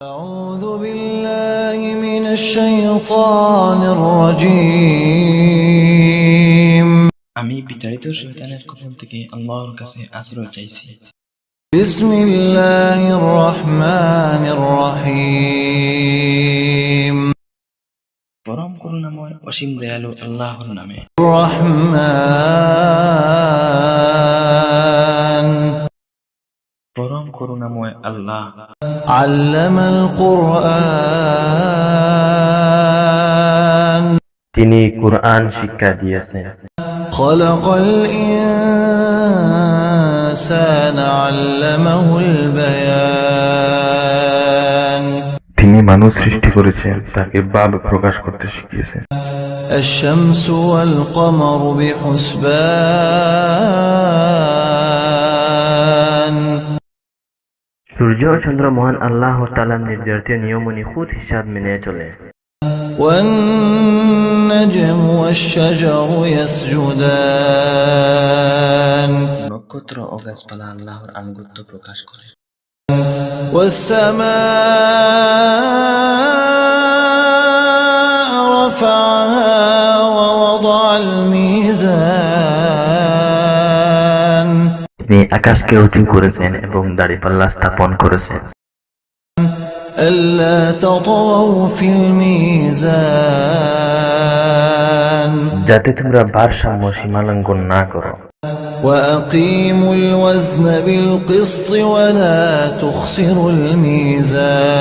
أعوذ بالله من الشيطان الرجيم আমি বিতাড়িত শয়তানের কবল থেকে আল্লাহর কাছে আশ্রয় চাইছি। بسم الله الرحمن الرحيم পরম করুণাময় অসীম দয়ালু আল্লাহর নামে। الرحمن পরম করুণাময় আল্লাহ علم القرآن তিনি কুরআন শিক্ষা দিয়েছেন। خلق الإنسان علمه البيان তিনি মানুষ সৃষ্টি করেছেন, তাকে ভালো প্রকাশ করতে শিখিয়েছেন। الشمس والقمر بحسبان সূর্য ও চন্দ্র মহান আল্লাহ তাআলার নির্ধারিত নিয়ম ও নিখুঁত হিসাব মেনে চলে। والنجم والشجر يسجدان নক্ষত্র ও গাছপালা আল্লাহর আনুগত্য প্রকাশ করে। والسماء رفعها ووضع الميزان তিনি আকাশকে উঁচু করেছেন এবং দাঁড়িপাল্লা স্থাপন করেছেন। ألا تطغوا في الميزان যাতে তোমরা ভারসাম্য সীমালঙ্ঘন না করো। وأقيموا الوزن بالقسط ولا تخسروا الميزان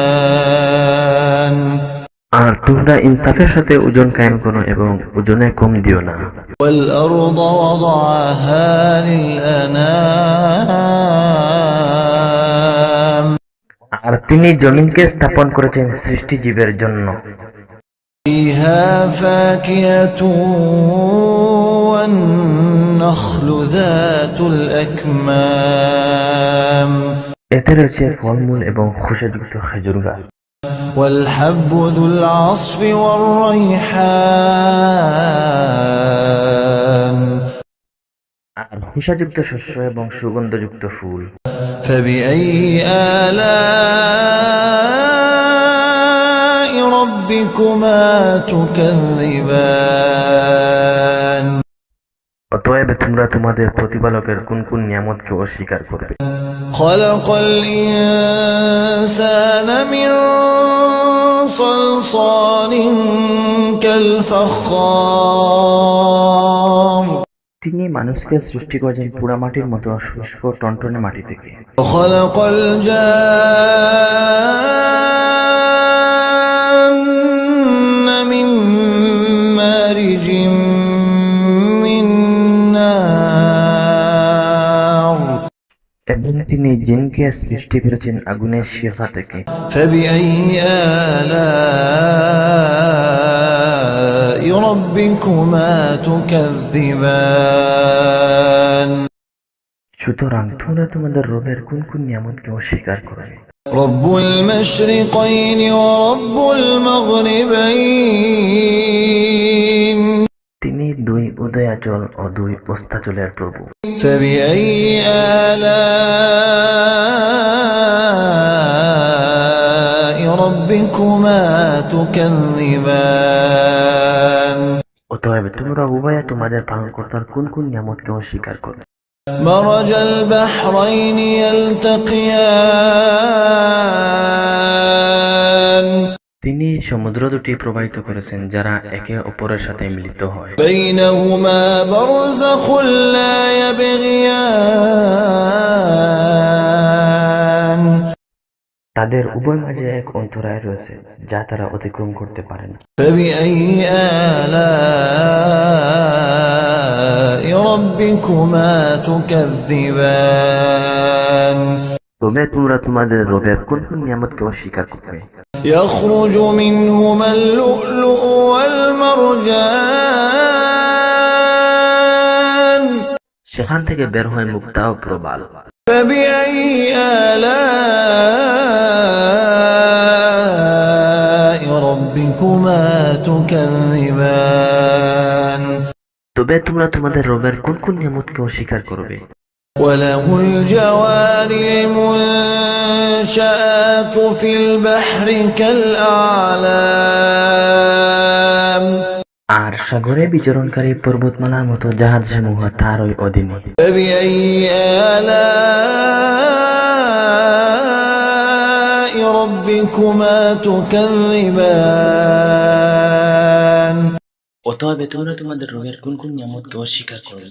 আর তোমরা ইনসাফের সাথে ওজন কায়েম করো এবং ওজনে কম দিও না। والأرض وضعها للأنام আর তিনি জমিনকে স্থাপন করেছেন সৃষ্টিজীবের জন্য। فيها فاكهة والنخل ذات الأكمام এতে রয়েছে ফলমূল এবং খোসাযুক্ত খেজুর গাছ। والحب ذو العصف والريحان আর খোসাযুক্ত শস্য এবং সুগন্ধযুক্ত ফুল। فبأي آلاء ربكما تكذبان অতএব তোমরা তোমাদের প্রতিপালকের কোন কোন নিয়ামতকে অস্বীকার করবে। خلق الإنسان من صلصال كالفخار তিনি মানুষকে সৃষ্টি করেছেন পোড়ামাটির মতো শুষ্ক টনটনে মাটি থেকে। وخلق الجان من مارج من نار এবং তিনি জিনকে সৃষ্টি করেছেন আগুনের শিখা থেকে। فبأي آلاء ربكما تكذبان সুতরাং তোমরা তোমাদের রবের কোন কোন নিয়ামতকে অস্বীকার করবে। رب المشرقين ورب المغربين তিনি দুই উদয়াচল ও দুই অস্তাচলের প্রভু। فبأي آلاء ربكما تكذبان অতএব তোমরা উভয়ে তোমাদের পালনকর্তার কোন কোন নিয়ামতকে অস্বীকার করবে। مرج البحرين يلتقيان তিনি সমুদ্র দুটি প্রবাহিত করেছেন যারা একে অপরের সাথে মিলিত হয়। بينهما برزخ لا يبغيان তাদের উভয় মাঝে এক অন্তরায় রয়েছে যা তারা অতিক্রম করতে পারে না। فبأي آلاء ربكما تكذبان তবে তোমরা তোমাদের রবের কোন কোন নিয়ামতকে অস্বীকার করবে। يخرج منهما اللؤلؤ والمرجان সেখান থেকে বের হয় মুক্তা ও প্রবাল। فبأي آلاء ربكما تكذبان তবে তোমরা তোমাদের রবের কোন কোন নিয়ামতকে অস্বীকার করবে। وله الجوار المنشآت في البحر كالأعلام আর সাগরে বিচরণকারী পর্বতমালার মতো জাহাজসমূহ তারই অধীনে। فبأي آلاء ربكما تكذبان অতএব তোমরা তোমাদের রবের কোন কোন নিয়ামতকে অস্বীকার করো?